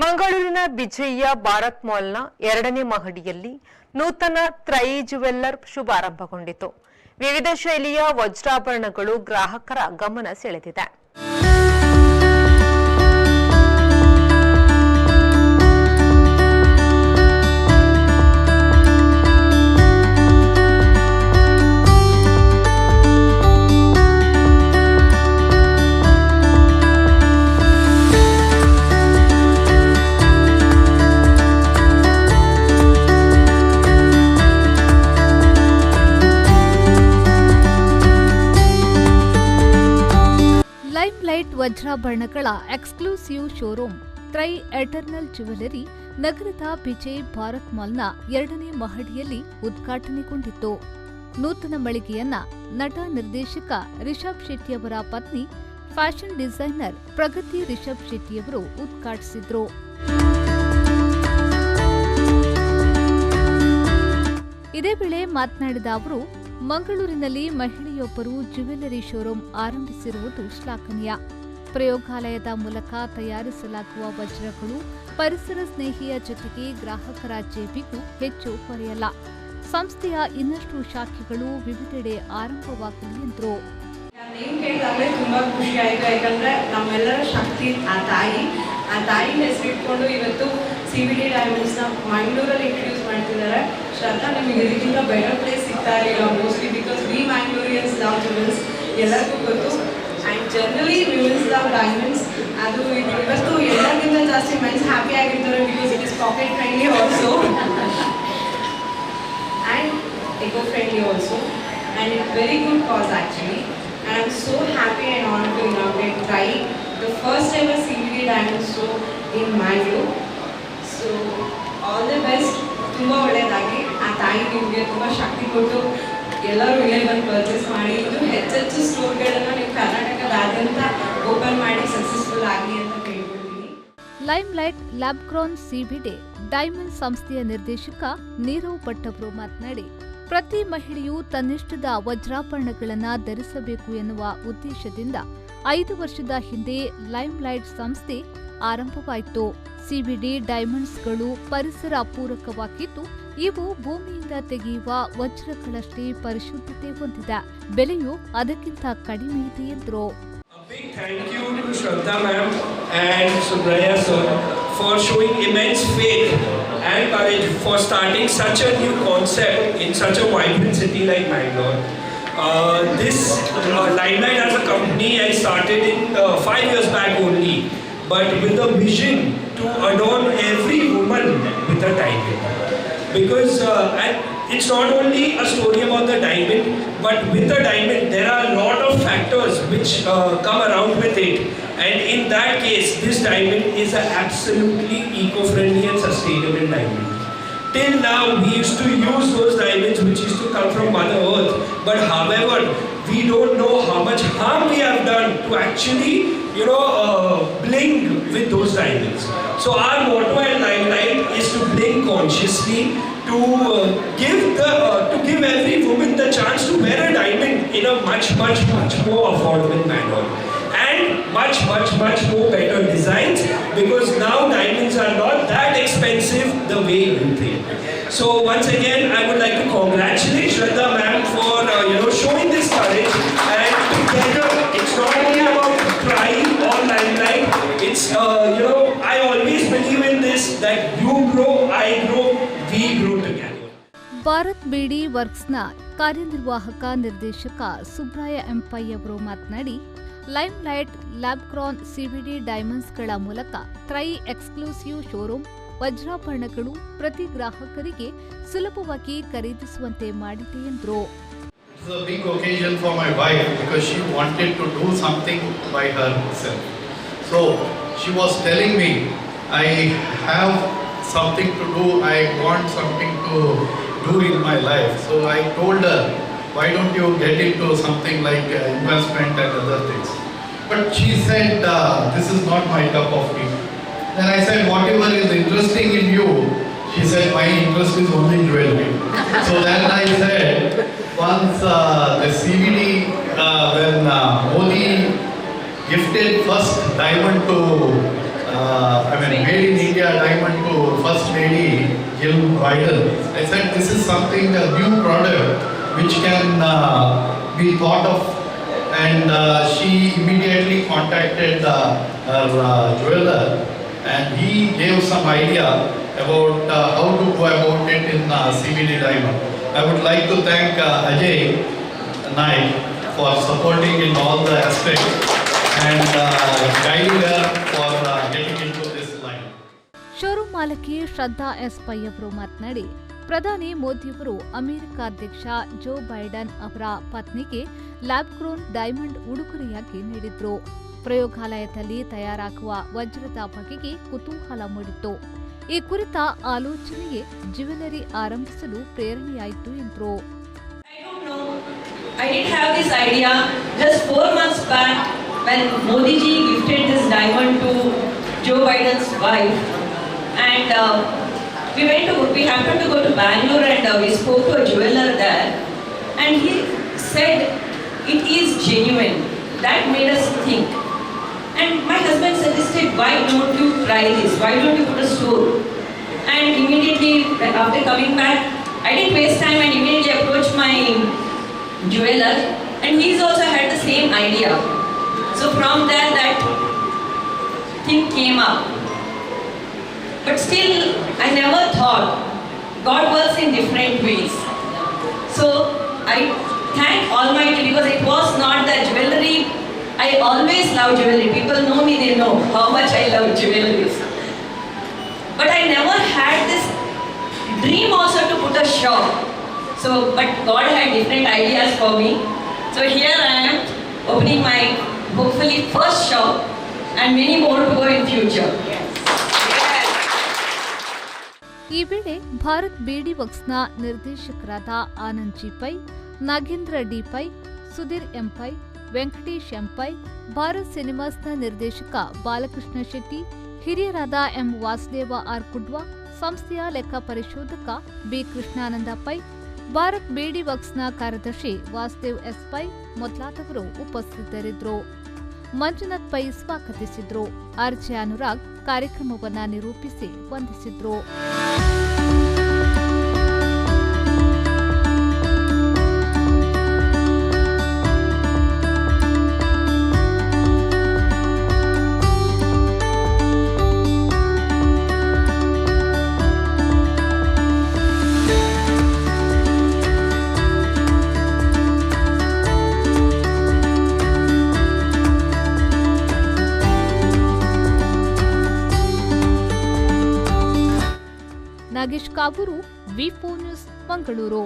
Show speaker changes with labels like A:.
A: ಮಂಗಳೂರಿನ ವಿಜಯ ಭಾರತ್ ಮಾಲ್ನ 2ನೇ ಮಹಡಿಯಲ್ಲಿ ನೂತನ ತ್ರೈ ಜುವೆಲ್ಲರ್ ಶುಭಾರಂಭಗೊಂಡಿತು. ವಿವಿಧ ಶೈಲಿಯ ವಜ್ರಾಭರಣಗಳು ಗ್ರಾಹಕರ ಗಮನ ಸೆಳೆದಿದೆ.
B: ಲೈಮ್ಲೈಟ್ ವಜ್ರಾಭರಣಗಳ ಎಕ್ಸ್ಕ್ಲೂಸಿವ್ ಶೋರೂಮ್ ತ್ರೈ ಎಟರ್ನಲ್ ಜ್ಯುವೆಲರಿ ನಗರದ ವಿಜಯ್ ಭಾರತ್ ಮಾಲ್ನ 2ನೇ ಮಹಡಿಯಲ್ಲಿ ಉದ್ಘಾಟನೆಗೊಂಡಿತ್ತು. ನೂತನ ಮಳಿಗೆಯನ್ನ ನಟ ನಿರ್ದೇಶಕ ರಿಷಬ್ ಶೆಟ್ಟಿಯವರ ಪತ್ನಿ ಫ್ಯಾಷನ್ ಡಿಸೈನರ್ ಪ್ರಗತಿ ರಿಷಬ್ ಶೆಟ್ಟಿಯವರು ಉದ್ಘಾಟಿಸಿದ್ರು. ಇದೇ ವೇಳೆ ಮಾತನಾಡಿದ ಅವರು, ಮಂಗಳೂರಿನಲ್ಲಿ ಮಹಿಳೆಯೊಬ್ಬರು ಜ್ಯುವೆಲರಿ ಶೋರೂಮ್ ಆರಂಭಿಸಿರುವುದು ಶ್ಲಾಘನೀಯ. ಪ್ರಯೋಗಾಲಯದ ಮೂಲಕ ತಯಾರಿಸಲಾಗುವ ವಜ್ರಗಳು ಪರಿಸರ ಸ್ನೇಹಿಯ ಜೊತೆಗೆ ಗ್ರಾಹಕರ ಜೇಬಿಗೂ ಹೆಚ್ಚು ಹೊರೆಯಲ್ಲ. ಸಂಸ್ಥೆಯ ಇನ್ನಷ್ಟು ಶಾಖೆಗಳು ವಿವಿಧೆಡೆ ಆರಂಭವಾಗಲಿ ಎಂದರು.
C: ತುಂಬಾ ಖುಷಿ ಆಯಿತು. ಯಾಕಂದ್ರೆ ನಮ್ಮೆಲ್ಲರ ಶಕ್ತಿ ಆ ತಾಯಿನ ಹೆಸರಿಟ್ಕೊಂಡು ಇವತ್ತು CVD ಡೈಮಂಡ್ಸ್ ನ ಮಂಗಳೂರಲ್ಲಿ ಇಂಟ್ರೊಡ್ಯೂಸ್ ಮಾಡ್ತಿದ್ದಾರೆ. ಶ್ರದ್ಧಾ, ನಿಮಗೆ ಇದಕ್ಕಿಂತ ಬೆಟರ್ ಪ್ಲೇಸ್ ಸಿಗ್ತಾ ಇಲ್ಲ mostly, because we Mangaloreans love jewels, ಎಲ್ಲರಿಗೂ ಗೊತ್ತು. And generally womens love diamonds. ಅದು ಇವತ್ತು ಎಲ್ಲರಿಗಿಂತ ಜಾಸ್ತಿ ಮೆನ್ಸ್ ಹ್ಯಾಪಿ ಆಗಿರ್ತಾರೆ, because it is pocket friendly also and eco friendly also, and it's very good cause actually. And I'm so happy and honored to inaugurate Trai, the first ever CVD diamond store in Mangalore. So all the best. ತುಂಬಾ ಒಳ್ಳೆಯದಾಗಿ ಆ ತಾಯಿ ನಿಮಗೆ ತುಂಬಾ ಶಕ್ತಿ ಕೊಟ್ಟು ಎಲ್ಲರೂ ಇಲ್ಲೇ ಬಂದು ಪರ್ಚೇಸ್ ಮಾಡಿ ಇದು ಹೆಚ್ಚೆಚ್ಚು ಸ್ಟೋರ್ಗಳನ್ನು ನೀವು ಕರ್ನಾಟಕದಾದ್ಯಂತ ಓಪನ್ ಮಾಡಿ ಸಕ್ಸಸ್ಫುಲ್ ಆಗಲಿ ಅಂತ ಕೇಳ್ಕೊಳ್ತೀನಿ.
B: ಲೈಮ್ಲೈಟ್ ಲ್ಯಾಬ್ಗ್ರೋನ್ CVD ಡೈಮಂಡ್ ಸಂಸ್ಥೆಯ ನಿರ್ದೇಶಕ ನೀರವ್ ಭಟ್ ಅವರು ಮಾತನಾಡಿ, ಪ್ರತಿ ಮಹಿಳೆಯು ತನ್ನಿಷ್ಟದ ವಜ್ರಾಭರಣಗಳನ್ನು ಧರಿಸಬೇಕು ಎನ್ನುವ ಉದ್ದೇಶದಿಂದ 5 ವರ್ಷದ ಹಿಂದೆ ಲೈಮ್ಲೈಟ್ ಸಂಸ್ಥೆ ಆರಂಭವಾಯಿತು. CVD ಡೈಮಂಡ್ಸ್ಗಳು ಪರಿಸರ ಪೂರಕವಾಗಿದ್ದು, ಇವು ಭೂಮಿಯಿಂದ ತೆಗೆಯುವ ವಜ್ರಗಳಷ್ಟೇ ಪರಿಶುದ್ಧತೆ ಹೊಂದಿದೆ. ಬೆಲೆಯು ಅದಕ್ಕಿಂತ ಕಡಿಮೆ ಇದೆ ಎಂದರು.
D: Big thank you to Shraddha ma'am and Subraya sir for showing immense faith and courage for starting such a new concept in such a vibrant city like Mangalore. This Limelight as a company I started in 5 years back only, but with a vision to adorn every woman with a diamond. Because and it's not only a story about the diamond, but with the diamond there are a lot of factors which come around with it. And in that case, this diamond is an absolutely eco-friendly and sustainable diamond. Till now, we used to use those diamonds which used to come from Mother Earth. But however, we don't know how much harm we have done to actually, bling with those diamonds. So our motto at Limelight is to bling consciously, to give every woman the chance to wear a diamond in a much more affordable manner. And much more better designs, because now diamonds are not that expensive the way you think. So once again, I would like to congratulate Shraddha ma'am for showing this courage, and together it's not only about Trai or Limelight, it's I always believe in this, that you grow, I grow, we grow together.
B: Bharat ಬಿಡಿ ವರ್ಕ್ಸ್ನ ಕಾರ್ಯನಿರ್ವಾಹಕ ನಿರ್ದೇಶಕ ಸುಬ್ರಾಯ ಎಂಪೈ ಅವರು ಮಾತನಾಡಿ, limelight ಲ್ಯಾಬ್ಗ್ರೋನ್ CVD ಡೈಮಂಡ್ಸ್ಗಳ ಮೂಲಕ ತ್ರೈ exclusive showroom ವಜ್ರಾಭರಣಗಳು ಪ್ರತಿ ಗ್ರಾಹಕರಿಗೆ ಸುಲಭವಾಗಿ ಖರೀದಿಸುವಂತೆ ಮಾಡಿದೆ ಎಂದರು.
E: It's a big occasion for my wife because she wanted to do something by herself. So she was telling me, I have something to do, I want something to do in my life. So I told her, why don't you get into something like investment and other things? But she said, this is not my cup of tea. Then I said, whatever is interesting in you. She said, my interest is only jewelry. So then I said, once the CVD, when Modi gifted first diamond to, made in diamond to First Lady Jill Biden. I said this is something, a new product which can be thought of, and she immediately contacted her jeweler, and he gave some idea about how to go about it in CVD diamond. I would like to thank Ajay Naik for supporting in all the aspects and guiding her for getting into this line.
B: Showroom ಮಾಲಕಿ Shraddha S Pai ಅವರು ಮಾತನಾಡಿ, ಪ್ರಧಾನಿ ಮೋದಿಯವರು America ಅಧ್ಯಕ್ಷ Joe Biden ಅವರ ಪತ್ನಿಗೆ lab grown diamond ಉಡುಗೊರೆಯಾಗಿ ನೀಡಿದ್ರು. ಪ್ರಯೋಗಾಲಯದಲ್ಲಿ ತಯಾರಾಗುವ ವಜ್ರದ ಬಗೆಗೆ ಕುತೂಹಲ ಮೂಡಿತ್ತು. ಈ ಕುರಿತ ಆಲೋಚನೆಯೇ ಜ್ಯುವೆಲರಿ ಆರಂಭಿಸಲು ಪ್ರೇರಣೆಯಾಯಿತು ಎಂದರು.
C: I didn't have this idea just 4 months back when Modi ji gifted this diamond to Joe Biden's wife, and we happened to go to Bangalore, and we spoke to a jeweler there, and he said it is genuine. That made us think, and my husband suggested, why don't you try this, why don't you put a store? And immediately after coming back, I didn't waste time and immediately approached my jeweler, and he's also had the same idea. So from there that thing came up. But still I never thought God works in different ways. So I thank Almighty, because it was not the jewelry. I always love jewelry. People know me, they know how much I love jewelry. But I never had this dream also to put a shop. So, but God had different ideas for me. So here I am opening my hopefully first shop, and many more to go in future.
B: ಈ ವೇಳೆ ಭಾರತ್ ಬೇಡಿ ವರ್ಕ್ಸ್ನ ನಿರ್ದೇಶಕರಾದ Anand G Pai, Nagendra D Pai, Sudhir M Pai, Venkatesh M Pai, Bharat ಸಿನಿಮಾಸ್ನ ನಿರ್ದೇಶಕ ಬಾಲಕೃಷ್ಣ ಶೆಟ್ಟಿ, ಹಿರಿಯರಾದ M Vasudeva R ಕುಡ್ವಾ, ಸಂಸ್ಥೆಯ ಲೆಕ್ಕ ಪರಿಶೋಧಕ ಬಿ ಕೃಷ್ಣಾನಂದ ಪೈ, ಭಾರತ್ ಬೇಡಿ ವರ್ಕ್ಸ್ನ ಕಾರ್ಯದರ್ಶಿ ವಾಸುದೇವ್ ಎಸ್ ಪೈ ಮೊದಲಾದವರು ಉಪಸ್ಥಿತರಿದ್ದರು. ಮಂಜುನಾಥ್ ಪೈ ಸ್ವಾಗತಿಸಿದ್ರು. ಆರ್ಜೆ ಅನುರಾಗ್ ಕಾರ್ಯಕ್ರಮವನ್ನ ನಿರೂಪಿಸಿ ವಂದಿಸಿದ್ರು. ನಾಗೇಶ್ ಕಾಬೂರು, ವಿ4 ನ್ಯೂಸ್, ಮಂಗಳೂರು.